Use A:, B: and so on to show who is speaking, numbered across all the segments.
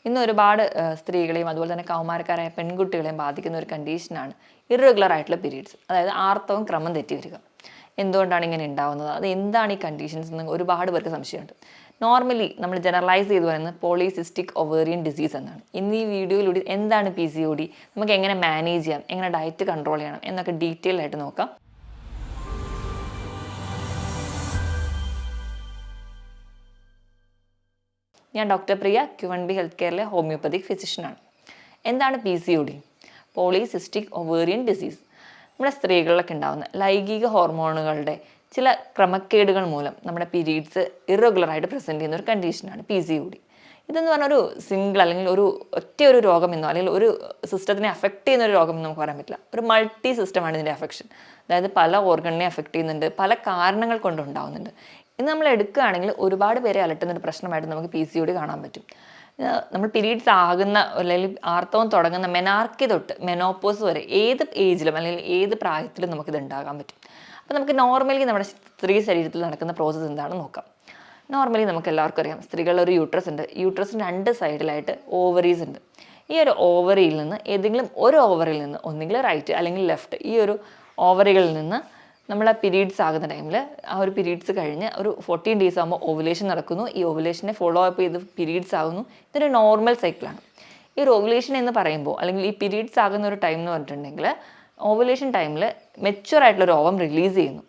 A: ഇന്ന് ഒരുപാട് സ്ത്രീകളെയും അതുപോലെ തന്നെ കൗമാരക്കാരായ പെൺകുട്ടികളെയും ബാധിക്കുന്ന ഒരു കണ്ടീഷനാണ് ഇറഗുലർ ആയിട്ടുള്ള പീരീഡ്സ്. അതായത് ആർത്തവം ക്രമം തെറ്റി വരിക. എന്തുകൊണ്ടാണ് ഇങ്ങനെ ഉണ്ടാവുന്നത്, അത് എന്താണ് ഈ കണ്ടീഷൻസ് എന്ന് ഒരുപാട് പേർക്ക് സംശയമുണ്ട്. നോർമലി നമ്മൾ ജനറലൈസ് ചെയ്ത് പറയുന്നത് പോളിസിസ്റ്റിക് ഒവേറിയൻ ഡിസീസ് എന്നാണ്. ഇന്ന് ഈ വീഡിയോയിലൂടെ എന്താണ് PCOD, നമുക്ക് എങ്ങനെ മാനേജ് ചെയ്യാം, എങ്ങനെ ഡയറ്റ് കൺട്രോൾ ചെയ്യണം എന്നൊക്കെ ഡീറ്റെയിൽ ആയിട്ട് നോക്കാം. ഞാൻ ഡോക്ടർ പ്രിയ, Q1B ഹെൽത്ത് കെയറിലെ ഹോമിയോപ്പതിക് ഫിസിഷ്യനാണ്. എന്താണ് PCOD? Polycystic ovarian disease. നമ്മുടെ സ്ത്രീകളിലൊക്കെ ഉണ്ടാകുന്ന ലൈംഗിക ഹോർമോണുകളുടെ ചില ക്രമക്കേടുകൾ മൂലം നമ്മുടെ പീരീഡ്സ് ഇറഗുലറായിട്ട് പ്രസൻറ്റ് ചെയ്യുന്ന ഒരു കണ്ടീഷനാണ് PCOD. ഇതെന്ന് പറഞ്ഞാൽ ഒരു സിംഗിൾ അല്ലെങ്കിൽ ഒരു രോഗമെന്നോ അല്ലെങ്കിൽ ഒരു സിസ്റ്റത്തിനെ അഫക്റ്റ് ചെയ്യുന്ന ഒരു രോഗമെന്ന് നമുക്ക് പറയാൻ പറ്റില്ല. ഒരു മൾട്ടി സിസ്റ്റമാണ് ഇതിൻ്റെ അഫക്ഷൻ. അതായത് പല ഓർഗണിനെ അഫക്റ്റ് ചെയ്യുന്നുണ്ട്, പല കാരണങ്ങൾ കൊണ്ടുണ്ടാകുന്നുണ്ട്. ഇന്ന് നമ്മൾ എടുക്കുകയാണെങ്കിൽ ഒരുപാട് പേരെ അലട്ടുന്ന ഒരു പ്രശ്നമായിട്ട് നമുക്ക് PCOD കാണാൻ പറ്റും. നമ്മൾ പീരീഡ്സ് ആകുന്ന അല്ലെങ്കിൽ ആർത്തവം തുടങ്ങുന്ന മെനാർക്കി തൊട്ട് മെനോപ്പോസ് വരെ ഏത് ഏജിലും അല്ലെങ്കിൽ ഏത് പ്രായത്തിലും നമുക്കിത് ഉണ്ടാകാൻ പറ്റും. അപ്പോൾ നമുക്ക് നോർമലി നമ്മുടെ സ്ത്രീ ശരീരത്തിൽ നടക്കുന്ന പ്രോസസ്സ് എന്താണെന്ന് നോക്കാം. നോർമലി നമുക്ക് എല്ലാവർക്കും അറിയാം, സ്ത്രീകളുടെ ഒരു യൂട്രസ് ഉണ്ട്. യൂട്രസിന് രണ്ട് സൈഡിലായിട്ട് ഓവറീസ് ഉണ്ട്. ഈ ഒരു ഓവറിയിൽ നിന്ന് ഏതെങ്കിലും ഒരു ഓവറിൽ നിന്ന് ഒന്നുകിൽ റൈറ്റ് അല്ലെങ്കിൽ ലെഫ്റ്റ്, ഈ ഒരു ഓവറികളിൽ നിന്ന് നമ്മളെ പീരീഡ്സ് ആകുന്ന ടൈമിൽ ആ ഒരു പീരീഡ്സ് കഴിഞ്ഞ് ഒരു 14 ഡേയ്സ് ആകുമ്പോൾ ഓവുലേഷൻ നടക്കുന്നു. ഈ ഓവുലേഷനെ ഫോളോ അപ്പ് ചെയ്ത് പീരീഡ്സ് ആകുന്നു. ഇതൊരു നോർമൽ സൈക്കിളാണ്. ഈ ഒരു ഓവുലേഷൻ എന്ന് പറയുമ്പോൾ അല്ലെങ്കിൽ ഈ പീരീഡ്സ് ആകുന്ന ഒരു ടൈം എന്ന് പറഞ്ഞിട്ടുണ്ടെങ്കിൽ ഓവുലേഷൻ ടൈമിൽ മെച്യൂർ ആയിട്ടുള്ളൊരു ഓവം റിലീസ് ചെയ്യുന്നു.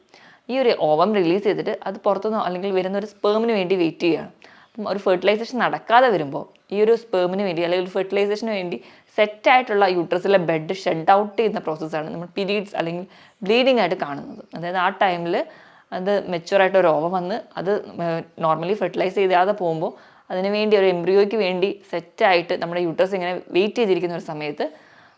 A: ഈ ഒരു ഓവം റിലീസ് ചെയ്തിട്ട് അത് പുറത്തുനിന്ന് അല്ലെങ്കിൽ വരുന്ന ഒരു സ്പേമിന് വേണ്ടി വെയിറ്റ് ചെയ്യുകയാണ്. അപ്പം ഒരു ഫെർട്ടിലൈസേഷൻ നടക്കാതെ വരുമ്പോൾ ഈ ഒരു സ്പേമിന് വേണ്ടി അല്ലെങ്കിൽ ഒരു ഫെർട്ടിലൈസേഷന് വേണ്ടി സെറ്റായിട്ടുള്ള യൂട്രസിലെ ബെഡ് ഷെഡ് ഔട്ട് ചെയ്യുന്ന പ്രോസസ്സാണ് നമ്മൾ പീരീഡ്സ് അല്ലെങ്കിൽ ബ്ലീഡിങ് ആയിട്ട് കാണുന്നത്. അതായത് ആ ടൈമിൽ അത് മെച്യൂറായിട്ട് ഒരു ഓവം വന്ന് അത് നോർമലി ഫെർട്ടിലൈസ് ചെയ്യാതെ പോകുമ്പോൾ അതിന് വേണ്ടി ഒരു എംബ്രിയോയ്ക്ക് വേണ്ടി സെറ്റായിട്ട് നമ്മുടെ യൂട്രസ് ഇങ്ങനെ വെയിറ്റ് ചെയ്തിരിക്കുന്ന ഒരു സമയത്ത്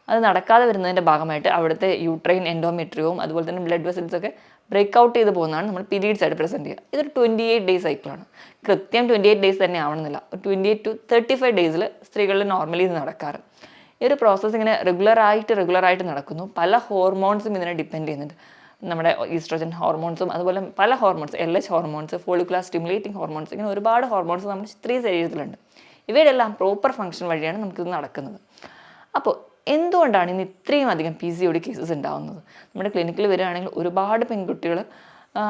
A: അത് നടക്കാതെ വരുന്നതിൻ്റെ ഭാഗമായിട്ട് അവിടുത്തെ യൂട്രൈൻ എൻഡോമെട്രിയവും അതുപോലെ തന്നെ ബ്ലഡ് വെസൽസൊക്കെ ബ്രേക്ക് ഔട്ട് ചെയ്ത് പോകുന്നതാണ് നമ്മൾ പീരീഡ്സ് ആയിട്ട് പ്രസൻറ്റ് ചെയ്യുക. ഇതൊരു 28 ഡേയ്സ് സൈക്കിളാണ്. കൃത്യം 28 ഡേയ്സ് തന്നെ ആവണമെന്നില്ല. ഒരു 28 to 35 ഡേയ്സിൽ സ്ത്രീകളിൽ നോർമലി ഇത് നടക്കാറ്. ഈ ഒരു പ്രോസസ്സ് ഇങ്ങനെ റെഗുലറായിട്ട് നടക്കുന്നു. പല ഹോർമോൺസും ഇതിനെ ഡിപ്പെൻഡ് ചെയ്യുന്നുണ്ട്. നമ്മുടെ ഈസ്ട്രോജൻ ഹോർമോൺസും അതുപോലെ പല hormones, LH hormones, follicular stimulating hormones, ഇങ്ങനെ ഒരുപാട് ഹോർമോൺസ് നമ്മുടെ സ്ത്രീ ശരീരത്തിലുണ്ട്. ഇവയുടെ എല്ലാം പ്രോപ്പർ ഫംഗ്ഷൻ വഴിയാണ് നമുക്കിത് നടക്കുന്നത്. അപ്പോൾ എന്തുകൊണ്ടാണ് ഇന്ന് ഇത്രയും അധികം PCOD കേസസ് ഉണ്ടാകുന്നത്? നമ്മുടെ ക്ലിനിക്കിൽ വരികയാണെങ്കിൽ ഒരുപാട് പെൺകുട്ടികൾ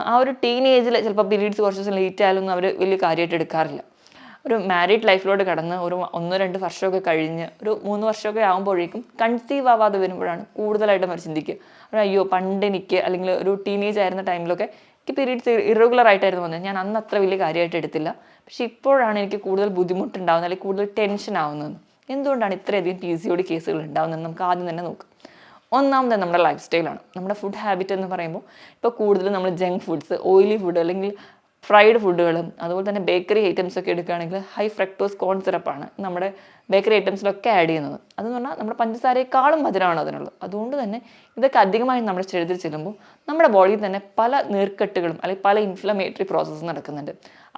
A: ആ ഒരു ടീനേജിൽ ചിലപ്പോൾ പീരീഡ്സ് കുറച്ച് ദിവസം ലേറ്റ് ആയാലൊന്നും അവർ വലിയ കാര്യമായിട്ട് എടുക്കാറില്ല. ഒരു മാരീഡ് ലൈഫിലോട്ട് കടന്ന് ഒരു 1-2 വർഷമൊക്കെ കഴിഞ്ഞ് ഒരു 3 വർഷമൊക്കെ ആകുമ്പോഴേക്കും കൺസീവ് ആവാതെ വരുമ്പോഴാണ് കൂടുതലായിട്ടും അവർ ചിന്തിക്കുക, അയ്യോ പണ്ട് എനിക്ക് അല്ലെങ്കിൽ ഒരു ടീനേജ് ആയിരുന്ന ടൈമിലൊക്കെ എനിക്ക് പീരീഡ്സ് ഇറഗുലർ ആയിട്ടായിരുന്നു വന്നത്, ഞാൻ അന്ന് അത്ര വലിയ കാര്യമായിട്ട് എടുത്തില്ല, പക്ഷേ ഇപ്പോഴാണ് എനിക്ക് കൂടുതൽ ബുദ്ധിമുട്ടുണ്ടാകുന്നത് അല്ലെങ്കിൽ കൂടുതൽ ടെൻഷൻ ആവുന്നത്. എന്തുകൊണ്ടാണ് ഇത്രയധികം PCOD കേസുകൾ ഉണ്ടാകുന്നത് നമുക്ക് ആദ്യം തന്നെ നോക്കാം. ഒന്നാമത് നമ്മുടെ ലൈഫ് സ്റ്റൈലാണ്. നമ്മുടെ ഫുഡ് ഹാബിറ്റ് എന്ന് പറയുമ്പോൾ ഇപ്പോൾ കൂടുതലും നമ്മൾ ജങ്ക് ഫുഡ്സ്, ഓയിലി ഫുഡ് അല്ലെങ്കിൽ ഫ്രൈഡ് ഫുഡുകളും അതുപോലെ തന്നെ ബേക്കറി ഐറ്റംസ് ഒക്കെ എടുക്കുകയാണെങ്കിൽ ഹൈ ഫ്രക്ടോസ് കോൺ സിറപ്പാണ് നമ്മുടെ ബേക്കറി ഐറ്റംസിലൊക്കെ ആഡ് ചെയ്യുന്നത്. അതെന്ന് പറഞ്ഞാൽ നമ്മുടെ പഞ്ചസാരയെക്കാളും മധുരമാണ് അതിനുള്ളത്. അതുകൊണ്ട് തന്നെ ഇതൊക്കെ അധികമായി നമ്മുടെ ശരീരത്തിൽ ചെല്ലുമ്പോൾ നമ്മുടെ ബോഡിയിൽ തന്നെ പല നീർക്കെട്ടുകളും അല്ലെങ്കിൽ പല ഇൻഫ്ലമേറ്ററി പ്രോസസ്സ് നടക്കുന്നുണ്ട്.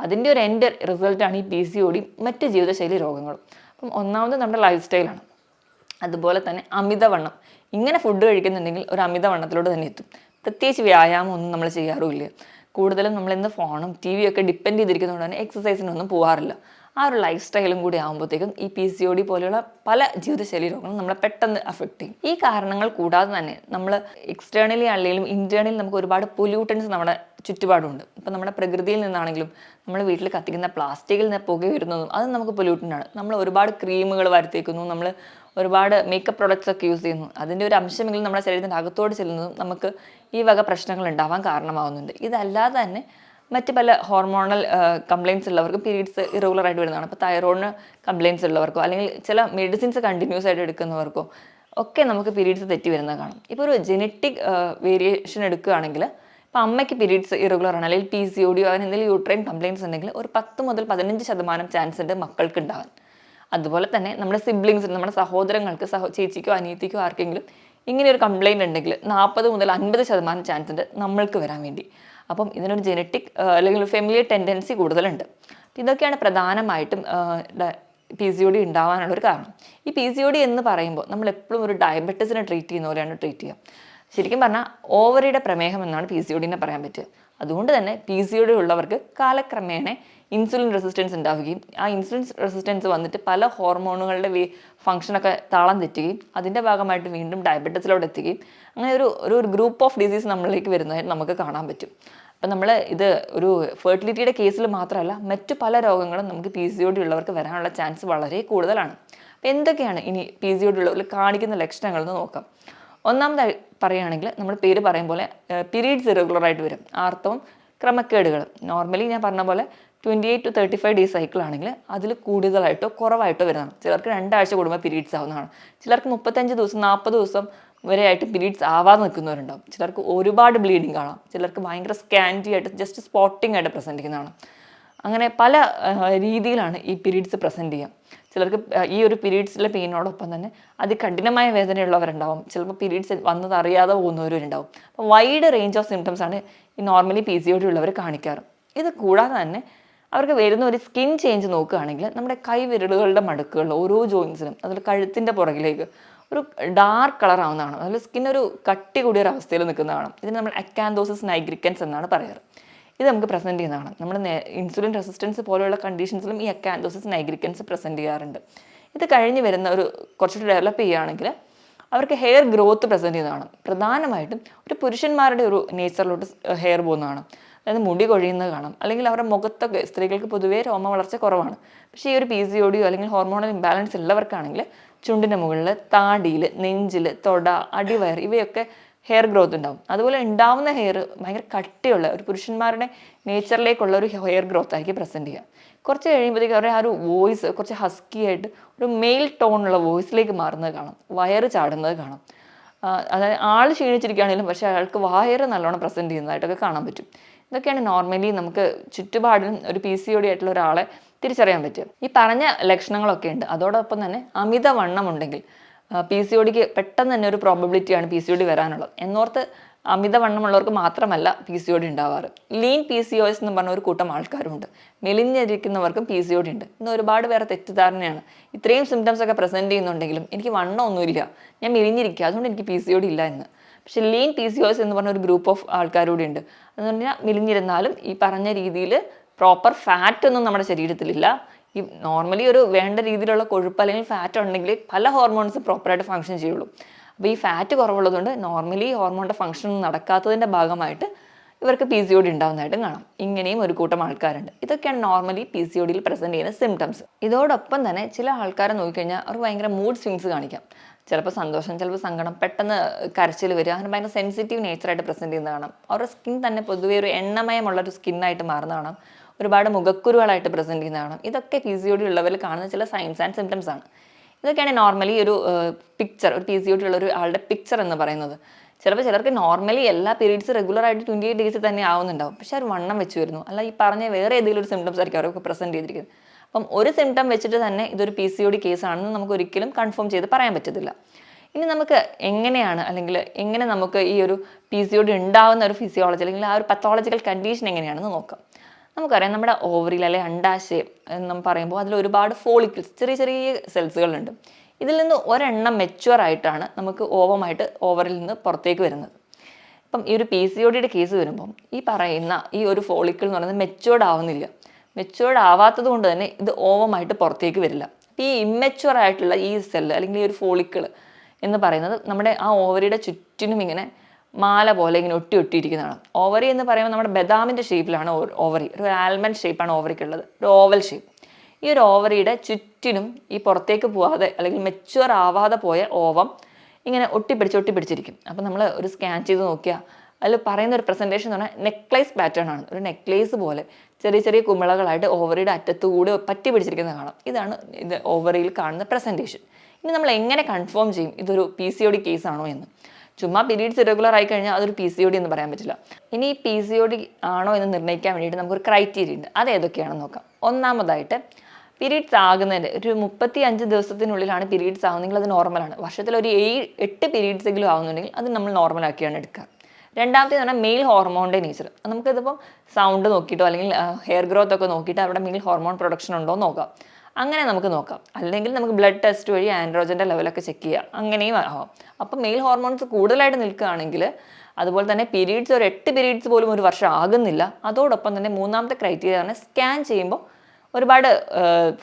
A: അതിൻ്റെ ഒരു എൻഡ് റിസൾട്ടാണ് ഈ PCOD മറ്റ് ജീവിതശൈലി രോഗങ്ങളും. അപ്പം ഒന്നാമത് നമ്മുടെ ലൈഫ് സ്റ്റൈലാണ്. അതുപോലെ തന്നെ അമിതവണ്ണം. ഇങ്ങനെ ഫുഡ് കഴിക്കുന്നുണ്ടെങ്കിൽ ഒരു അമിതവണ്ണത്തിലോട്ട് തന്നെ എത്തും. പ്രത്യേകിച്ച് വ്യായാമം ഒന്നും നമ്മൾ ചെയ്യാറുമില്ല. കൂടുതലും നമ്മളിന്ന് ഫോണും TV ഒക്കെ ഡിപ്പെൻഡ് ചെയ്തിരിക്കുന്നതുകൊണ്ട് തന്നെ എക്സസൈസിനൊന്നും പോകാറില്ല. ആ ഒരു ലൈഫ് സ്റ്റൈലും കൂടി ആകുമ്പോഴത്തേക്കും ഈ PCOD പോലെയുള്ള പല ജീവിതശൈലി രോഗങ്ങളും നമ്മളെ പെട്ടെന്ന് അഫക്റ്റ് ചെയ്യും. ഈ കാരണങ്ങൾ കൂടാതെ തന്നെ നമ്മൾ എക്സ്റ്റേണലി അല്ലെങ്കിലും ഇന്റേണലി നമുക്ക് ഒരുപാട് പൊല്യൂട്ടൻസ് നമ്മുടെ ചുറ്റുപാടുണ്ട്. ഇപ്പം നമ്മുടെ പ്രകൃതിയിൽ നിന്നാണെങ്കിലും നമ്മൾ വീട്ടിൽ കത്തിക്കുന്ന പ്ലാസ്റ്റിക്കിൽ നിന്ന് പുക വരുന്നതും അത് നമുക്ക് പൊല്യൂട്ടൻ്റാണ്. നമ്മൾ ഒരുപാട് ക്രീമുകൾ വരുത്തേക്കുന്നു, നമ്മൾ ഒരുപാട് മേക്കപ്പ് പ്രോഡക്റ്റ്സ് ഒക്കെ യൂസ് ചെയ്യുന്നു. അതിൻ്റെ ഒരു അംശമെങ്കിലും നമ്മുടെ ശരീരത്തിൻ്റെ അകത്തോട് ചെല്ലുന്നതും നമുക്ക് ഈ വക പ്രശ്നങ്ങൾ ഉണ്ടാവാൻ കാരണമാകുന്നുണ്ട്. ഇതല്ലാതെ തന്നെ മറ്റ് പല ഹോർമോണൽ കംപ്ലയിൻസ് ഉള്ളവർക്കും പീരീഡ്സ് ഇറഗുലർ ആയിട്ട് വരുന്നതാണ്. ഇപ്പോൾ തൈറോയിഡിന് കംപ്ലയിൻസ് ഉള്ളവർക്കോ അല്ലെങ്കിൽ ചില മെഡിസിൻസ് കണ്ടിന്യൂസ് ആയിട്ട് എടുക്കുന്നവർക്കോ ഒക്കെ നമുക്ക് പീരീഡ്സ് തെറ്റി വരുന്നത് കാണും. ഇപ്പോൾ ഒരു ജെനറ്റിക് വേരിയേഷൻ എടുക്കുകയാണെങ്കിൽ ഇപ്പോൾ അമ്മയ്ക്ക് പീരീഡ്സ് ഇറഗുലർ ആണ് അല്ലെങ്കിൽ PCOD അങ്ങനെ എന്തെങ്കിലും യൂട്രൈൻ കംപ്ലയിൻസ് ഉണ്ടെങ്കിൽ ഒരു 10 മുതൽ 15% ചാൻസ് ഉണ്ട് മക്കൾക്ക് ഉണ്ടാകാൻ. അതുപോലെ തന്നെ നമ്മുടെ സിബ്ലിങ്സിന്, നമ്മുടെ സഹോദരങ്ങൾക്ക്, ചേച്ചിക്കോ അനിയത്തിക്കോ ആർക്കെങ്കിലും ഇങ്ങനെ ഒരു കംപ്ലയിൻറ്റ് ഉണ്ടെങ്കിൽ 40 മുതൽ 50% ചാൻസ് ഉണ്ട് നമ്മൾക്ക് വരാൻ വേണ്ടി. അപ്പം ഇതിനൊരു ജെനറ്റിക് അല്ലെങ്കിൽ ഫെമിലിയർ ടെൻഡൻസി കൂടുതലുണ്ട്. ഇതൊക്കെയാണ് പ്രധാനമായിട്ടും PCOD ഉണ്ടാവാനുള്ളൊരു കാരണം. ഈ PCOD എന്ന് പറയുമ്പോൾ നമ്മൾ എപ്പോഴും ഒരു ഡയബറ്റീസിനെ ട്രീറ്റ് ചെയ്യുന്ന പോലെയാണ് ട്രീറ്റ് ചെയ്യുക. ശരിക്കും പറഞ്ഞാൽ ഓവറിയുടെ പ്രമേഹം എന്നാണ് PCODനെ പറയാൻ പറ്റുക. അതുകൊണ്ട് തന്നെ PCOD ഉള്ളവർക്ക് കാലക്രമേണ ഇൻസുലിൻ റെസിസ്റ്റൻസ് ഉണ്ടാവുകയും ആ ഇൻസുലിൻ റെസിസ്റ്റൻസ് വന്നിട്ട് പല ഹോർമോണുകളുടെ ഫംഗ്ഷനൊക്കെ താളം തെറ്റുകയും അതിൻ്റെ ഭാഗമായിട്ട് വീണ്ടും ഡയബറ്റീസിലോട്ട് എത്തുകയും അങ്ങനെ ഒരു ഗ്രൂപ്പ് ഓഫ് ഡിസീസ് നമ്മളിലേക്ക് വരുന്നതായിട്ട് നമുക്ക് കാണാൻ പറ്റും. അപ്പം നമ്മൾ ഇത് ഒരു ഫെർട്ടിലിറ്റിയുടെ കേസിൽ മാത്രമല്ല മറ്റു പല രോഗങ്ങളും നമുക്ക് PCOD ഉള്ളവർക്ക് വരാനുള്ള ചാൻസ് വളരെ കൂടുതലാണ്. അപ്പം എന്തൊക്കെയാണ് ഇനി PCOD ഉള്ളവർ കാണിക്കുന്ന ലക്ഷണങ്ങൾ എന്ന് നോക്കാം. ഒന്നാമതായി പറയുകയാണെങ്കിൽ നമ്മൾ പേര് പറയും പോലെ പീരീഡ്സ് ഇറഗുലറായിട്ട് വരും, ആർത്തവം ക്രമക്കേടുകൾ. നോർമലി ഞാൻ പറഞ്ഞ പോലെ 28 to 35 ഡേയ്സ് സൈക്കിൾ ആണെങ്കിൽ അതിൽ കൂടുതലായിട്ടോ കുറവായിട്ടോ വരുന്നതാണ്. ചിലർക്ക് 2 ആഴ്ച കൂടുമ്പോൾ പീരീഡ്സ് ആവുന്നതാണ്, ചിലർക്ക് 35 ദിവസം 40 ദിവസം വരെ ആയിട്ട് പീരീഡ്സ് ആവാതെ നിൽക്കുന്നവരുണ്ടാവും, ചിലർക്ക് ഒരുപാട് ബ്ലീഡിങ് കാണാം, ചിലർക്ക് ഭയങ്കര സ്കാൻറ്റി ആയിട്ട് ജസ്റ്റ് സ്പോട്ടിങ് ആയിട്ട് പ്രസൻറ്റ് ചെയ്യുന്നതാണ്. അങ്ങനെ പല രീതിയിലാണ് ഈ പീരീഡ്സ് പ്രസൻറ്റ് ചെയ്യുക. ചിലർക്ക് ഈ ഒരു പീരീഡ്സിലെ പെയിനോടൊപ്പം തന്നെ അതികഠിനമായ വേദനയുള്ളവരുണ്ടാവും, ചിലപ്പോൾ പീരീഡ്സ് വന്നത് അറിയാതെ പോകുന്നവരുണ്ടാവും. അപ്പോൾ വൈഡ് റേഞ്ച് ഓഫ് സിംറ്റംസ് ആണ് ഈ നോർമലി PCOD ഉള്ളവർ കാണിക്കാറ്. ഇത് കൂടാതെ തന്നെ അവർക്ക് വരുന്ന ഒരു സ്കിൻ ചേഞ്ച് നോക്കുകയാണെങ്കിൽ നമ്മുടെ കൈവിരലുകളുടെ മടക്കുകളിൽ ഓരോ ജോയിൻസിനും അതിൽ കഴുത്തിൻ്റെ പുറകിലേക്ക് ഒരു ഡാർക്ക് കളർ ആവുന്നതാണ്, അതിൽ സ്കിൻ ഒരു കട്ടി കൂടിയൊരു അവസ്ഥയിൽ നിൽക്കുന്നതാണ്. ഇതിന് നമ്മൾ അക്കാന്തോസിസ് നൈഗ്രിക്കൻസ് എന്നാണ് പറയാറ്. ഇത് നമുക്ക് പ്രസൻറ്റ് ചെയ്യുന്നതാണ്. നമ്മൾ ഇൻസുലിൻ റെസിസ്റ്റൻസ് പോലെയുള്ള കണ്ടീഷൻസിലും ഈ അക്കാന്തോസിസ് നൈഗ്രിക്കൻസ് പ്രസൻറ്റ് ചെയ്യാറുണ്ട്. ഇത് കഴിഞ്ഞ് വരുന്ന കുറച്ചുകൂടി ഡെവലപ്പ് ചെയ്യുകയാണെങ്കിൽ അവർക്ക് ഹെയർ ഗ്രോത്ത് പ്രസൻറ്റ് ചെയ്യുന്നതാണ്. പ്രധാനമായിട്ടും ഒരു പുരുഷന്മാരുടെ ഒരു നേച്ചറിലോട്ട് ഹെയർ പോകുന്നതാണ്. അതായത് മുടി കൊഴിയുന്നത് കാണാം, അല്ലെങ്കിൽ അവരുടെ മുഖത്തൊക്കെ സ്ത്രീകൾക്ക് പൊതുവേ രോമ വളർച്ച കുറവാണ്. പക്ഷേ ഈ ഒരു PCOD അല്ലെങ്കിൽ ഹോർമോണൽ ഇംബാലൻസ് ഉള്ളവർക്കാണെങ്കിൽ ചുണ്ടിൻ്റെ മുകളിൽ, താടിയിൽ, നെഞ്ചിൽ, തൊട, അടിവയർ ഇവയൊക്കെ ഹെയർ ഗ്രോത്ത് ഉണ്ടാവും. അതുപോലെ ഉണ്ടാവുന്ന ഹെയർ ഭയങ്കര കട്ടിയുള്ള ഒരു പുരുഷന്മാരുടെ നേച്ചറിലേക്കുള്ള ഒരു ഹെയർ ഗ്രോത്ത് ആയിരിക്കും പ്രസൻറ്റ് ചെയ്യുക. കുറച്ച് കഴിയുമ്പോഴത്തേക്ക് അവരുടെ ആ ഒരു വോയിസ് കുറച്ച് ഹസ്കി ആയിട്ട് ഒരു മെയിൽ ടോണുള്ള വോയിസിലേക്ക് മാറുന്നത് കാണാം, വയറ് ചാടുന്നത് കാണാം. അതായത് ആൾ ക്ഷീണിച്ചിരിക്കുകയാണെങ്കിലും പക്ഷേ അയാൾക്ക് വയറ് നല്ലോണം പ്രസൻറ്റ് ചെയ്യുന്നതായിട്ടൊക്കെ കാണാൻ പറ്റും. ഇതൊക്കെയാണ് നോർമലി നമുക്ക് ചുറ്റുപാടിലും ഒരു PCOD ആയിട്ടുള്ള ഒരാളെ തിരിച്ചറിയാൻ പറ്റും. ഈ പറഞ്ഞ ലക്ഷണങ്ങളൊക്കെ ഉണ്ട്. അതോടൊപ്പം തന്നെ അമിതവണ്ണം ഉണ്ടെങ്കിൽ PCODക്ക് പെട്ടെന്ന് തന്നെ ഒരു പ്രോബബിലിറ്റിയാണ് PCOD വരാനുള്ളത്. എന്നോർത്ത് അമിതവണ്ണമുള്ളവർക്ക് മാത്രമല്ല PCOD ഉണ്ടാവാറ്. ലീൻ PCOS എന്ന് പറഞ്ഞ ഒരു കൂട്ടം ആൾക്കാരുണ്ട്. മെലിഞ്ഞിരിക്കുന്നവർക്കും PCOD ഉണ്ട്. ഇന്ന് ഒരുപാട് പേരെ തെറ്റിദ്ധാരണയാണ്. ഇത്രയും സിംറ്റംസ് ഒക്കെ പ്രസൻറ്റ് ചെയ്യുന്നുണ്ടെങ്കിലും എനിക്ക് വണ്ണമൊന്നുമില്ല, ഞാൻ മെലിഞ്ഞിരിക്കുക, അതുകൊണ്ട് എനിക്ക് PCOD ഇല്ല എന്ന്. പക്ഷെ ലീൻ PCOS എന്ന് പറഞ്ഞ ഒരു ഗ്രൂപ്പ് ഓഫ് ആൾക്കാർ കൂടി ഉണ്ട്. എന്ന് പറഞ്ഞാൽ മെലിഞ്ഞിരുന്നാലും ഈ പറഞ്ഞ രീതിയിൽ പ്രോപ്പർ ഫാറ്റ് ഒന്നും നമ്മുടെ ശരീരത്തിലില്ല. ഈ നോർമലി ഒരു വേണ്ട രീതിയിലുള്ള കൊഴുപ്പ് അല്ലെങ്കിൽ ഫാറ്റ് ഉണ്ടെങ്കിൽ പല ഹോർമോൺസ് പ്രോപ്പറായിട്ട് ഫങ്ഷൻ ചെയ്യുള്ളൂ. അപ്പോൾ ഈ ഫാറ്റ് കുറവുള്ളതുകൊണ്ട് നോർമലി ഹോർമോണിൻ്റെ ഫങ്ഷൻ നടക്കാത്തതിൻ്റെ ഭാഗമായിട്ട് ഇവർക്ക് PCOD ഉണ്ടാകുന്നതായിട്ടും കാണാം. ഇങ്ങനെയും ഒരു കൂട്ടം ആൾക്കാരുണ്ട്. ഇതൊക്കെയാണ് നോർമലി PCODയിൽ പ്രസൻറ്റ് ചെയ്യുന്ന സിംറ്റംസ്. ഇതോടൊപ്പം തന്നെ ചില ആൾക്കാരെ നോക്കിക്കഴിഞ്ഞാൽ അവർ ഭയങ്കര മൂഡ് സ്വിങ്സ് കാണിക്കാം. ചിലപ്പോൾ സന്തോഷം, ചിലപ്പോൾ സങ്കടം, പെട്ടെന്ന് കരച്ചിൽ വരിക, അങ്ങനെ ഭയങ്കര സെൻസിറ്റീവ് നേച്ചറായിട്ട് പ്രസൻറ്റ് ചെയ്യുന്ന കാണാം. അവരുടെ സ്കിൻ തന്നെ പൊതുവേ ഒരു എണ്ണമയമുള്ളൊരു സ്കിന്നായിട്ട് മാറുന്ന കാണാം. ഒരുപാട് മുഖക്കുരുകളായിട്ട് പ്രസൻറ്റ് ചെയ്യുന്ന കാണാം. ഇതൊക്കെ PCOD ഉള്ളവരിൽ കാണുന്ന ചില സൈൻസ് ആൻഡ് സിംറ്റംസ് ആണ്. ഇതൊക്കെയാണ് നോർമലി ഒരു പിക്ചർ, ഒരു PCOD ഉള്ള ഒരു ആളുടെ പിക്ചർ എന്ന് പറയുന്നത്. ചിലപ്പോൾ ചിലർക്ക് നോർമലി എല്ലാ പീരീഡ്സ് റെഗുലറായിട്ട് 28 ഡേയ്സ് തന്നെ ആവുന്നുണ്ടാവും, പക്ഷേ അവർ വണ്ണം വെച്ച് വരുന്നു, അല്ല ഈ പറഞ്ഞ വേറെ ഏതെങ്കിലും ഒരു സിംറ്റംസ് ആയിരിക്കും അവരൊക്കെ പ്രസൻറ്റ് ചെയ്തിരിക്കുന്നത്. അപ്പം ഒരു സിംറ്റം വെച്ചിട്ട് തന്നെ ഇതൊരു PCOD കേസാണെന്ന് നമുക്ക് ഒരിക്കലും കൺഫേം ചെയ്ത് പറയാൻ പറ്റത്തില്ല. ഇനി നമുക്ക് എങ്ങനെ നമുക്ക് ഈ ഒരു PCOD ഉണ്ടാവുന്ന ഒരു ഫിസിയോളജി അല്ലെങ്കിൽ ആ ഒരു പത്തോളജിക്കൽ കണ്ടീഷൻ എങ്ങനെയാണെന്ന് നോക്കാം. നമുക്കറിയാം നമ്മുടെ ഓവറിൽ അല്ലെങ്കിൽ അണ്ടാശയം എന്ന് പറയുമ്പോൾ അതിൽ ഒരുപാട് ഫോളിക്കിൾസ്, ചെറിയ ചെറിയ സെൽസുകളുണ്ട്. ഇതിൽ നിന്ന് ഒരെണ്ണം മെച്യൂർ ആയിട്ടാണ് നമുക്ക് ഓവമായിട്ട് ഓവറിൽ നിന്ന് പുറത്തേക്ക് വരുന്നത്. ഇപ്പം ഈ ഒരു PCODയുടെ കേസ് വരുമ്പം ഈ പറയുന്ന ഈ ഒരു ഫോളിക്കിൾ എന്ന് പറയുന്നത് മെച്യൂർഡ് ആവുന്നില്ല. മെച്യൂർഡ് ആവാത്തത് കൊണ്ട് തന്നെ ഇത് ഓവമായിട്ട് പുറത്തേക്ക് വരില്ല. ഈ ഇമ്മെച്യൂർ ആയിട്ടുള്ള ഈ സെല്ല് അല്ലെങ്കിൽ ഈ ഒരു ഫോളിക്കിൾ എന്ന് പറയുന്നത് നമ്മുടെ ആ ഓവറിയുടെ ചുറ്റിനും ഇങ്ങനെ മാല പോലെ ഇങ്ങനെ ഒട്ടിയിരിക്കുന്നതാണ്. ഓവറി എന്ന് പറയുമ്പോൾ നമ്മുടെ ബദാമിൻ്റെ ഷേപ്പിലാണ് ഓവറി, ഒരു ആൽമണ്ട് ഷേപ്പാണ് ഓവറിക്കുള്ളത്, ഒരു ഓവൽ ഷേപ്പ്. ഈ ഒരു ഓവറിയുടെ ചുറ്റിനും ഈ പുറത്തേക്ക് പോവാതെ അല്ലെങ്കിൽ മെച്യൂർ ആവാതെ പോയ ഓവം ഇങ്ങനെ ഒട്ടിപ്പിടിച്ചിരിക്കും. അപ്പം നമ്മൾ ഒരു സ്കാൻ ചെയ്ത് നോക്കിയാൽ അതിൽ പറയുന്ന ഒരു പ്രസൻറ്റേഷൻ എന്ന് പറഞ്ഞാൽ നെക്ലേസ് പാറ്റേൺ ആണ്. ഒരു നെക്ലേസ് പോലെ ചെറിയ ചെറിയ കുമിളകളായിട്ട് ഓവറിയുടെ അറ്റത്തുകൂടി പറ്റി പിടിച്ചിരിക്കുന്നത് കാണാം. ഇതാണ് ഇത് ഓവറിയിൽ കാണുന്ന പ്രസൻറ്റേഷൻ. ഇനി നമ്മൾ എങ്ങനെ കൺഫേം ചെയ്യും ഇതൊരു PCOD കേസാണോ എന്ന്? ചുമ്മാ പീരീഡ്സ് ഇറഗുലർ ആയി കഴിഞ്ഞാൽ അതൊരു PCOD എന്ന് പറയാൻ പറ്റില്ല. ഇനി ഈ PCOD ആണോ എന്ന് നിർണ്ണയിക്കാൻ വേണ്ടിയിട്ട് നമുക്കൊരു ക്രൈറ്റീരിയ ഉണ്ട്. അത് ഏതൊക്കെയാണെന്ന് നോക്കാം. ഒന്നാമതായിട്ട് പീരീഡ്സ് ആകുന്നതിൻ്റെ ഒരു 35 ദിവസത്തിനുള്ളിലാണ് പീരീഡ്സ് ആവുന്നെങ്കിൽ അത് നോർമലാണ്. വർഷത്തിൽ ഒരു 8 പീരീഡ്സ് എങ്കിലും ആവുന്നുണ്ടെങ്കിൽ അത് നമ്മൾ നോർമലാക്കിയാണ് എടുക്കുക. രണ്ടാമത്തേന്ന് പറഞ്ഞാൽ മെയിൽ ഹോർമോണിൻ്റെ നേച്ചർ. നമുക്കിതിപ്പം സൗണ്ട് നോക്കിയിട്ടോ അല്ലെങ്കിൽ ഹെയർ ഗ്രോത്ത് ഒക്കെ നോക്കിയിട്ട് അവിടെ മെയിൽ ഹോർമോൺ പ്രൊഡക്ഷൻ ഉണ്ടോ എന്ന് നോക്കാം. അങ്ങനെ നമുക്ക് നോക്കാം. അല്ലെങ്കിൽ നമുക്ക് ബ്ലഡ് ടെസ്റ്റ് വഴി ആൻഡ്രോജൻ്റെ ലെവലൊക്കെ ചെക്ക് ചെയ്യാം, അങ്ങനെയും ആവാം. അപ്പം മെയിൽ ഹോർമോൺസ് കൂടുതലായിട്ട് നിൽക്കുകയാണെങ്കിൽ, അതുപോലെ തന്നെ പീരീഡ്സ് ഒരു 8 പീരീഡ്സ് പോലും ഒരു വർഷം ആകുന്നില്ല. അതോടൊപ്പം തന്നെ മൂന്നാമത്തെ ക്രൈറ്റീരിയ ആണ് സ്കാൻ ചെയ്യുമ്പോൾ ഒരുപാട്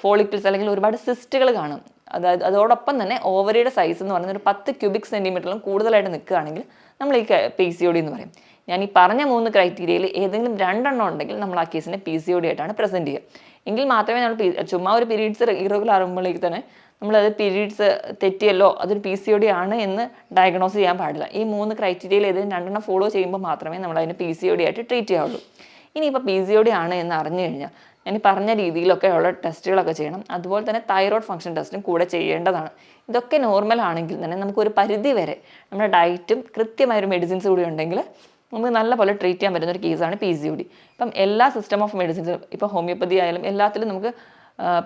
A: ഫോളിക്കിൾസ് അല്ലെങ്കിൽ ഒരുപാട് സിസ്റ്റുകൾ കാണും. അതായത് അതോടൊപ്പം തന്നെ ഓവറിയുടെ സൈസ് എന്ന് പറയുന്നത് ഒരു 10 ക്യൂബിക് സെൻറ്റിമീറ്ററിലും കൂടുതലായിട്ട് നിൽക്കുകയാണെങ്കിൽ നമ്മൾ ഈ PCOD എന്ന് പറയും. ഞാൻ ഈ പറഞ്ഞ 3 ക്രൈറ്റീരിയയിൽ ഏതെങ്കിലും 2 ഉണ്ടെങ്കിൽ നമ്മൾ ആ കേസിനെ PCOD ആയിട്ടാണ് പ്രസൻറ്റ് ചെയ്യുക. എങ്കിൽ മാത്രമേ നമ്മൾ ചുമ്മാ ഒരു പീരീഡ്സ് ഇറഗുലർ ആകുമ്പോഴേക്ക് തന്നെ നമ്മളത് പീരീഡ്സ് തെറ്റിയല്ലോ അതൊരു PCOD ആണ് എന്ന് ഡയഗ്നോസ് ചെയ്യാൻ പാടില്ല. ഈ 3 ക്രൈറ്റീരിയയിൽ ഏതെങ്കിലും 2 ഫോളോ ചെയ്യുമ്പോൾ മാത്രമേ നമ്മൾ അതിനെ PCOD ആയിട്ട് ട്രീറ്റ് ചെയ്യാവുള്ളൂ. ഇനിയിപ്പോൾ PCOD ആണ് എന്ന് അറിഞ്ഞു കഴിഞ്ഞാൽ ഞാൻ ഈ പറഞ്ഞ രീതിയിലൊക്കെ ഉള്ള ടെസ്റ്റുകളൊക്കെ ചെയ്യണം. അതുപോലെ തന്നെ തൈറോയ്ഡ് ഫംഗ്ഷൻ ടെസ്റ്റും കൂടെ ചെയ്യേണ്ടതാണ്. ഇതൊക്കെ നോർമൽ ആണെങ്കിൽ തന്നെ നമുക്കൊരു പരിധി വരെ നമ്മുടെ ഡയറ്റും കൃത്യമായൊരു മെഡിസിൻസ് കൂടി ഉണ്ടെങ്കിൽ നമുക്ക് നല്ലപോലെ ട്രീറ്റ് ചെയ്യാൻ പറ്റുന്ന ഒരു കേസാണ് PCOD. ഇപ്പം എല്ലാ സിസ്റ്റം ഓഫ് മെഡിസിൻസും ഇപ്പോൾ ഹോമിയോപ്പതി ആയാലും എല്ലാത്തിലും നമുക്ക്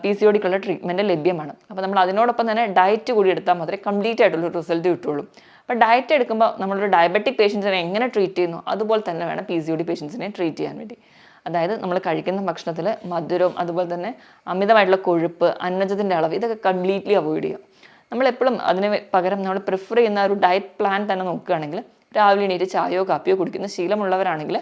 A: PCODക്കുള്ള ട്രീറ്റ്മെൻറ്റ് ലഭ്യമാണ്. അപ്പോൾ നമ്മൾ അതിനോടൊപ്പം തന്നെ ഡയറ്റ് കൂടി എടുത്താൽ മാത്രമേ കംപ്ലീറ്റ് ആയിട്ടുള്ള റിസൾട്ട് കിട്ടുള്ളൂ. അപ്പോൾ ഡയറ്റ് എടുക്കുമ്പോൾ നമ്മളൊരു ഡയബറ്റിക് പേഷ്യൻസിനെ എങ്ങനെ ട്രീറ്റ് ചെയ്യുന്നു അതുപോലെ തന്നെ വേണം PCOD പേഷ്യൻസിനെ ട്രീറ്റ് ചെയ്യാൻ വേണ്ടി. അതായത് നമ്മൾ കഴിക്കുന്ന ഭക്ഷണത്തിൽ മധുരവും അതുപോലെ തന്നെ അമിതമായിട്ടുള്ള കൊഴുപ്പ്, അന്നജത്തിൻ്റെ അളവ് ഇതൊക്കെ കംപ്ലീറ്റ്ലി അവോയ്ഡ് ചെയ്യുക. നമ്മളെപ്പോഴും അതിന് പകരം നമ്മൾ പ്രിഫർ ചെയ്യുന്ന ഒരു ഡയറ്റ് പ്ലാൻ തന്നെ നോക്കുകയാണെങ്കിൽ രാവിലെ എണീറ്റ് ചായയോ കാപ്പിയോ കുടിക്കുന്ന ശീലമുള്ളവരാണെങ്കിൽ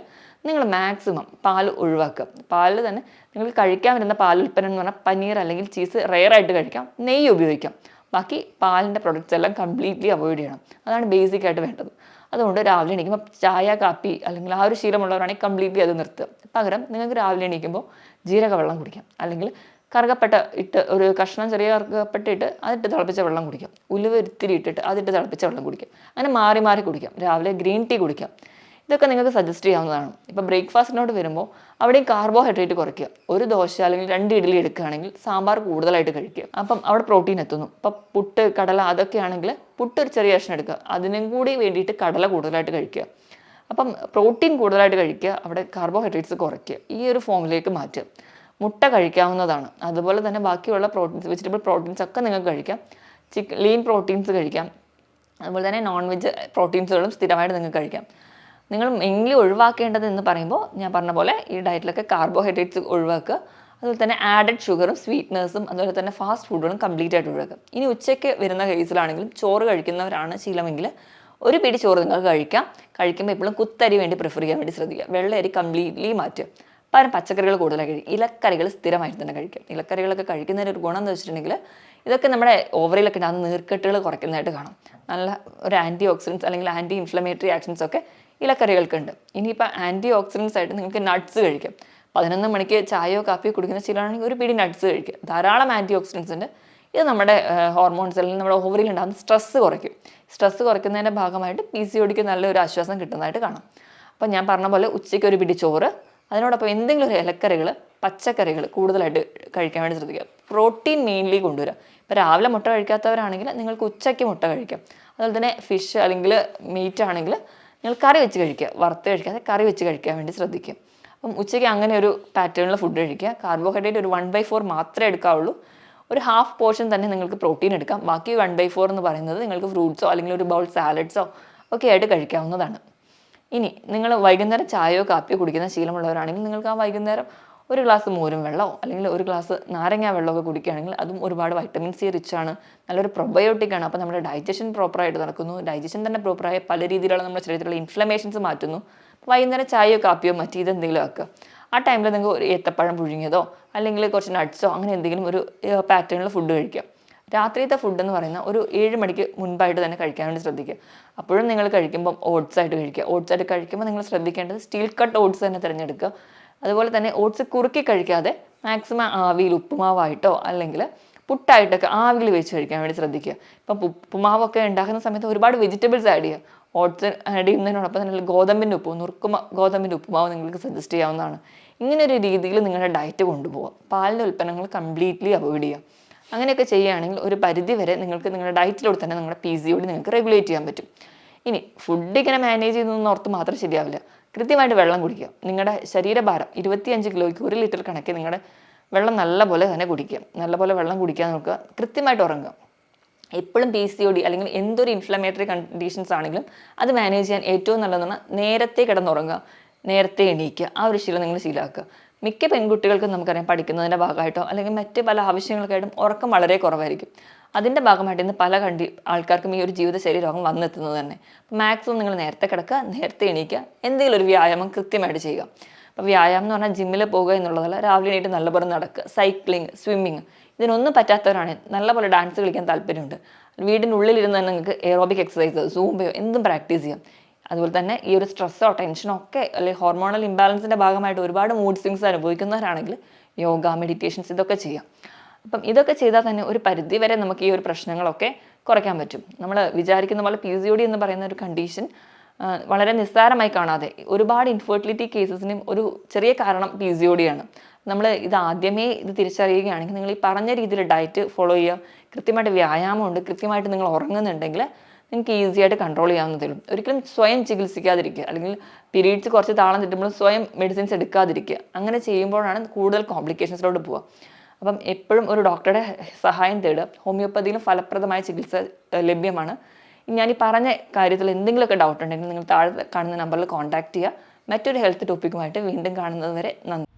A: നിങ്ങൾ മാക്സിമം പാൽ ഒഴിവാക്കുക. പാലിൽ തന്നെ നിങ്ങൾ കഴിക്കാൻ വരുന്ന പാലുൽപ്പന്നം എന്ന് പറഞ്ഞാൽ പനീർ അല്ലെങ്കിൽ ചീസ് റെയറായിട്ട് കഴിക്കാം, നെയ്യ് ഉപയോഗിക്കാം. ബാക്കി പാലിൻ്റെ പ്രൊഡക്റ്റ്സ് എല്ലാം കംപ്ലീറ്റ്ലി അവോയ്ഡ് ചെയ്യണം. അതാണ് ബേസിക് ആയിട്ട് വേണ്ടത്. അതുകൊണ്ട് രാവിലെ എണീക്കുമ്പോൾ ചായ കാപ്പി അല്ലെങ്കിൽ ആ ഒരു ശീലമുള്ളവരാണെങ്കിൽ കംപ്ലീറ്റ്ലി അത് നിർത്തുക. പകരം നിങ്ങൾക്ക് രാവിലെ എണീക്കുമ്പോൾ ജീരക വെള്ളം കുടിക്കാം, അല്ലെങ്കിൽ കറുകപ്പട്ട ഇട്ട് ഒരു കഷ്ണം ചെറിയ കറുകപ്പട്ട ഇട്ട് അതിട്ട് തിളപ്പിച്ച വെള്ളം കുടിക്കാം, ഉലുവ ഇത്തിരി ഇട്ടിട്ട് അതിട്ട് തിളപ്പിച്ച വെള്ളം കുടിക്കാം. അങ്ങനെ മാറി മാറി കുടിക്കാം. രാവിലെ ഗ്രീൻ ടീ കുടിക്കാം. ഇതൊക്കെ നിങ്ങൾക്ക് സജസ്റ്റ് ചെയ്യാവുന്നതാണ്. ഇപ്പോൾ ബ്രേക്ക്ഫാസ്റ്റിനോട് വരുമ്പോൾ അവിടെയും കാർബോഹൈഡ്രേറ്റ് കുറയ്ക്കുക. ഒരു ദോശ അല്ലെങ്കിൽ 2 ഇഡ്ഡലി എടുക്കുകയാണെങ്കിൽ സാമ്പാർ കൂടുതലായിട്ട് കഴിക്കുക. അപ്പം അവിടെ പ്രോട്ടീൻ എത്തുന്നു. ഇപ്പം പുട്ട്, കടല അതൊക്കെ ആണെങ്കിൽ പുട്ട് ഒരു ചെറിയ കഷ്ണം എടുക്കുക, അതിനും കൂടി വേണ്ടിയിട്ട് കടല കൂടുതലായിട്ട് കഴിക്കുക. അപ്പം പ്രോട്ടീൻ കൂടുതലായിട്ട് കഴിക്കുക, അവിടെ കാർബോഹൈഡ്രേറ്റ്സ് കുറയ്ക്കുക. ഈ ഒരു ഫോമിലേക്ക് മാറ്റുക. മുട്ട കഴിക്കാവുന്നതാണ്. അതുപോലെ തന്നെ ബാക്കിയുള്ള പ്രോട്ടീൻസ്, വെജിറ്റബിൾ പ്രോട്ടീൻസ് ഒക്കെ നിങ്ങൾക്ക് കഴിക്കാം. ലീൻ പ്രോട്ടീൻസ് കഴിക്കാം. അതുപോലെ തന്നെ നോൺ വെജ് പ്രോട്ടീൻസുകളും സ്ഥിരമായിട്ട് നിങ്ങൾക്ക് കഴിക്കാം. നിങ്ങൾ മെയിൻലി ഒഴിവാക്കേണ്ടത് എന്ന് പറയുമ്പോൾ ഞാൻ പറഞ്ഞ പോലെ ഈ ഡയറ്റിലൊക്കെ കാർബോഹൈഡ്രേറ്റ്സ് ഒഴിവാക്കുക. അതുപോലെ തന്നെ ആഡഡ് ഷുഗറും സ്വീറ്റ്നേഴ്സും അതുപോലെ തന്നെ ഫാസ്റ്റ് ഫുഡുകളും കംപ്ലീറ്റ് ആയിട്ട് ഒഴിവാക്കുക. ഇനി ഉച്ചയ്ക്ക് വരുന്ന കേസിലാണെങ്കിലും ചോറ് കഴിക്കുന്നവരാണ് ശീലമെങ്കിൽ ഒരു പിടി ചോറ് നിങ്ങൾക്ക് കഴിക്കാം. കഴിക്കുമ്പോൾ എപ്പോഴും കുത്തരി വേണ്ടി പ്രിഫർ ചെയ്യാൻ വേണ്ടി ശ്രദ്ധിക്കുക. വെള്ള അരി കംപ്ലീറ്റ്ലി മാറ്റുക. പകരം പച്ചക്കറികൾ കൂടുതലായി കഴിക്കും. ഇലക്കറികൾ സ്ഥിരമായിട്ട് തന്നെ കഴിക്കാം. ഇലക്കറികളൊക്കെ കഴിക്കുന്നതിന് ഒരു ഗുണം എന്ന് വെച്ചിട്ടുണ്ടെങ്കിൽ ഇതൊക്കെ നമ്മുടെ ഓവറിലൊക്കെ ഉണ്ടാകുന്ന നീർക്കെട്ടുകൾ കുറയ്ക്കുന്നതായിട്ട് കാണാം. നല്ല ഒരു ആൻറ്റി ഓക്സിഡൻസ് അല്ലെങ്കിൽ ആൻറ്റി ഇൻഫ്ലമേറ്ററി ആക്ഷൻസ് ഒക്കെ ഇലക്കറികൾക്കുണ്ട്. ഇനിയിപ്പോൾ ആൻറ്റി ഓക്സിഡൻസ് ആയിട്ട് നിങ്ങൾക്ക് നട്ട്സ് കഴിക്കാം. 11 മണിക്ക് ചായയോ കാപ്പിയോ കുടിക്കുന്ന ശീലമാണെങ്കിൽ ഒരു പിടി നട്ട്സ് കഴിക്കുക. ധാരാളം ആൻറ്റി ഓക്സിഡൻസ് ഉണ്ട്. ഇത് നമ്മുടെ ഹോർമോൺസ് അല്ലെങ്കിൽ നമ്മുടെ ഓവറിൽ ഉണ്ടാകുന്ന സ്ട്രെസ്സ് കുറയ്ക്കും. സ്ട്രെസ്സ് കുറയ്ക്കുന്നതിൻ്റെ ഭാഗമായിട്ട് PCODക്ക് നല്ലൊരു ആശ്വാസം കിട്ടുന്നതായിട്ട് കാണാം. അപ്പോൾ ഞാൻ പറഞ്ഞ പോലെ ഉച്ചയ്ക്ക് ഒരു പിടി ചോറ്, അതിനോടൊപ്പം എന്തെങ്കിലും ഒരു ഇലക്കറികൾ, പച്ചക്കറികൾ കൂടുതലായിട്ട് കഴിക്കാൻ വേണ്ടി ശ്രദ്ധിക്കുക. പ്രോട്ടീൻ മെയിൻലി കൊണ്ടുവരിക. ഇപ്പോൾ രാവിലെ മുട്ട കഴിക്കാത്തവരാണെങ്കിൽ നിങ്ങൾക്ക് ഉച്ചയ്ക്ക് മുട്ട കഴിക്കാം. അതുപോലെ തന്നെ ഫിഷ് അല്ലെങ്കിൽ മീറ്റ് ആണെങ്കിൽ നിങ്ങൾ കറി വെച്ച് കഴിക്കുക. വറുത്ത് കഴിക്കാതെ കറി വെച്ച് കഴിക്കാൻ വേണ്ടി ശ്രദ്ധിക്കുക. അപ്പം ഉച്ചയ്ക്ക് അങ്ങനെ ഒരു പാറ്റേണിൽ ഫുഡ് കഴിക്കുക. കാർബോഹൈഡ്രേറ്റ് ഒരു 1/4 മാത്രമേ എടുക്കാവുള്ളൂ. ഒരു ഹാഫ് പോർഷൻ തന്നെ നിങ്ങൾക്ക് പ്രോട്ടീൻ എടുക്കാം. ബാക്കി 1/4 എന്ന് പറയുന്നത് നിങ്ങൾക്ക് ഫ്രൂട്ട്സോ അല്ലെങ്കിൽ ഒരു ബൗൾ സാലഡ്സോ ഒക്കെ ആയിട്ട് കഴിക്കാവുന്നതാണ്. ഇനി നിങ്ങൾ വൈകുന്നേരം ചായയോ കാപ്പിയോ കുടിക്കുന്ന ശീലമുള്ളവരാണെങ്കിൽ നിങ്ങൾക്ക് ആ വൈകുന്നേരം ഒരു ഗ്ലാസ് മോരും വെള്ളമോ അല്ലെങ്കിൽ ഒരു ഗ്ലാസ് നാരങ്ങ വെള്ളമൊക്കെ കുടിക്കുകയാണെങ്കിൽ അതും ഒരുപാട് വൈറ്റമിൻ സി റിച്ച് ആണ്, നല്ലൊരു പ്രൊബയോട്ടിക് ആണ്. അപ്പോൾ നമ്മുടെ ഡൈജഷൻ പ്രോപ്പറായിട്ട് നടക്കുന്നു. ഡൈജഷൻ തന്നെ പ്രോപ്പറായ പല രീതിയിലുള്ള നമ്മുടെ ശരീരത്തിലുള്ള ഇൻഫ്ലമേഷൻസ് മാറ്റുന്നു. വൈകുന്നേരം ചായയോ കാപ്പിയോ മറ്റു ഇതെന്തെങ്കിലും ആക്കുക. ആ ടൈമിൽ നിങ്ങൾക്ക് ഒരു ഏത്തപ്പഴം പുഴുങ്ങിയതോ അല്ലെങ്കിൽ കുറച്ച് നട്ട്സോ അങ്ങനെ എന്തെങ്കിലും ഒരു പാറ്റേണിൽ ഫുഡ് കഴിക്കുക. രാത്രിയത്തെ ഫുഡ് എന്ന് പറയുന്ന ഒരു 7 മണിക്ക് മുൻപായിട്ട് തന്നെ കഴിക്കാൻ വേണ്ടി ശ്രദ്ധിക്കുക. അപ്പോഴും നിങ്ങൾ കഴിക്കുമ്പം ഓട്സ് ആയിട്ട് കഴിക്കുക. ഓട്സ് ആയിട്ട് കഴിക്കുമ്പോൾ നിങ്ങൾ ശ്രദ്ധിക്കേണ്ടത് സ്റ്റീൽ കട്ട് ഓട്സ് തന്നെ തിരഞ്ഞെടുക്കുക. അതുപോലെ തന്നെ ഓട്സ് കുറുക്കി കഴിക്കാതെ മാക്സിമം ആവിയിൽ ഉപ്പുമാവായിട്ടോ അല്ലെങ്കിൽ പുട്ടായിട്ടൊക്കെ ആവിയിൽ വെച്ച് കഴിക്കാൻ വേണ്ടി ശ്രദ്ധിക്കുക. ഇപ്പം ഉപ്പുമാവൊക്കെ ഉണ്ടാക്കുന്ന സമയത്ത് ഒരുപാട് വെജിറ്റബിൾസ് ആഡ് ചെയ്യുക. ഓട്സ് ആഡ് ചെയ്യുന്നതിനോടൊപ്പം തന്നെ ഗോതമ്പിൻ്റെ ഗോതമ്പിൻ്റെ ഉപ്പുമാവ് നിങ്ങൾക്ക് സജസ്റ്റ് ചെയ്യാവുന്നതാണ്. ഇങ്ങനെ ഒരു രീതിയിൽ നിങ്ങളുടെ ഡയറ്റ് കൊണ്ടുപോകുക. പാലിൻ്റെ ഉൽപ്പന്നങ്ങൾ കംപ്ലീറ്റ്ലി അവോയ്ഡ് ചെയ്യുക. അങ്ങനെയൊക്കെ ചെയ്യുകയാണെങ്കിൽ ഒരു പരിധി വരെ നിങ്ങൾക്ക് നിങ്ങളുടെ ഡയറ്റിലൂടെ തന്നെ നിങ്ങളുടെ PCOD നിങ്ങൾക്ക് റെഗുലേറ്റ് ചെയ്യാൻ പറ്റും. ഇനി ഫുഡ് ഇങ്ങനെ മാനേജ് ചെയ്യുന്നതെന്ന് ഓർത്ത് മാത്രം ശരിയാവില്ല. കൃത്യമായിട്ട് വെള്ളം കുടിക്കുക. നിങ്ങളുടെ ശരീരഭാരം 25 കിലോയ്ക്ക് 1 ലിറ്റർ കണക്ക് നിങ്ങളുടെ വെള്ളം നല്ലപോലെ തന്നെ കുടിക്കുക. നല്ലപോലെ വെള്ളം കുടിക്കാൻ നോക്കുക. കൃത്യമായിട്ട് ഉറങ്ങുക. എപ്പോഴും PCOD അല്ലെങ്കിൽ എന്തൊരു ഇൻഫ്ലമേറ്ററി കണ്ടീഷൻസ് ആണെങ്കിലും അത് മാനേജ് ചെയ്യാൻ ഏറ്റവും നല്ലതെന്ന് പറഞ്ഞാൽ നേരത്തെ കിടന്നുറങ്ങുക, നേരത്തെ എണീക്കുക. ആ ഒരു ശീലം നിങ്ങൾ ശീലമാക്കുക. മിക്ക പെൺകുട്ടികൾക്കും നമുക്കറിയാം പഠിക്കുന്നതിൻ്റെ ഭാഗമായിട്ടോ അല്ലെങ്കിൽ മറ്റ് പല ആവശ്യങ്ങൾക്കായിട്ടും ഉറക്കം വളരെ കുറവായിരിക്കും. അതിൻ്റെ ഭാഗമായിട്ട് ഇന്ന് പല ആൾക്കാർക്കും ഈ ഒരു ജീവിതശൈലി രോഗം വന്നെത്തുന്നത് തന്നെ. മാക്സിമം നിങ്ങൾ നേരത്തെ കിടക്കുക, നേരത്തെ എണീക്കുക, എന്തെങ്കിലും ഒരു വ്യായാമം കൃത്യമായിട്ട് ചെയ്യുക. അപ്പോൾ വ്യായാമം എന്ന് പറഞ്ഞാൽ ജിമ്മിൽ പോകുക എന്നുള്ളതല്ല, രാവിലെ എണീറ്റ് നല്ലപോലെ നടക്കുക, സൈക്ലിംഗ്, സ്വിമ്മിങ്, ഇതിനൊന്നും പറ്റാത്തവരാണ് നല്ലപോലെ ഡാൻസ് കളിക്കാൻ താല്പര്യമുണ്ട്, വീടിനുള്ളിലിരുന്ന് തന്നെ നിങ്ങൾക്ക് എയറോബിക് എക്സസൈസ്, സൂംബയോ എന്തും പ്രാക്ടീസ് ചെയ്യാം. അതുപോലെ തന്നെ ഈ ഒരു സ്ട്രെസ്സോ ടെൻഷനോ ഒക്കെ അല്ലെങ്കിൽ ഹോർമോണൽ ഇംബാലൻസിൻ്റെ ഭാഗമായിട്ട് ഒരുപാട് മൂഡ് സ്വിങ്സ് അനുഭവിക്കുന്നവരാണെങ്കിൽ യോഗ, മെഡിറ്റേഷൻസ് ഇതൊക്കെ ചെയ്യാം. അപ്പം ഇതൊക്കെ ചെയ്താൽ തന്നെ ഒരു പരിധി വരെ നമുക്ക് ഈ ഒരു പ്രശ്നങ്ങളൊക്കെ കുറയ്ക്കാൻ പറ്റും. നമ്മൾ വിചാരിക്കുന്ന പോലെ PCOD എന്ന് പറയുന്ന ഒരു കണ്ടീഷൻ വളരെ നിസ്സാരമായി കാണാതെ ഒരുപാട് ഇൻഫെർട്ടിലിറ്റി കേസസിനും ഒരു ചെറിയ കാരണം PCOD ആണ്. നമ്മൾ ഇത് ആദ്യമേ ഇത് തിരിച്ചറിയുകയാണെങ്കിൽ നിങ്ങൾ ഈ പറഞ്ഞ രീതിയിൽ ഡയറ്റ് ഫോളോ ചെയ്യുക, കൃത്യമായിട്ട് വ്യായാമമുണ്ട്, കൃത്യമായിട്ട് നിങ്ങൾ ഉറങ്ങുന്നുണ്ടെങ്കിൽ നിങ്ങൾക്ക് ഈസി ആയിട്ട് കൺട്രോൾ ചെയ്യാവുന്നതേ ഉള്ളൂ. ഒരിക്കലും സ്വയം ചികിത്സിക്കാതിരിക്കുക, അല്ലെങ്കിൽ പീരീഡ്സ് കുറച്ച് താളം തെറ്റുമ്പോൾ സ്വയം മെഡിസിൻസ് എടുക്കാതിരിക്കുക. അങ്ങനെ ചെയ്യുമ്പോഴാണ് കൂടുതൽ കോംപ്ലിക്കേഷൻസിലോട്ട് പോവുക. അപ്പം എപ്പോഴും ഒരു ഡോക്ടറുടെ സഹായം തേടുക. ഹോമിയോപ്പതിയിലും ഫലപ്രദമായ ചികിത്സ ലഭ്യമാണ്. ഞാൻ ഈ പറഞ്ഞ കാര്യത്തിൽ എന്തെങ്കിലുമൊക്കെ ഡൗട്ട് ഉണ്ടെങ്കിൽ നിങ്ങൾ താഴെ കാണുന്ന നമ്പറിൽ കോൺടാക്ട് ചെയ്യുക. മറ്റൊരു ഹെൽത്ത് ടോപ്പിക്കുമായിട്ട് വീണ്ടും കാണുന്നത് വരെ നന്ദി.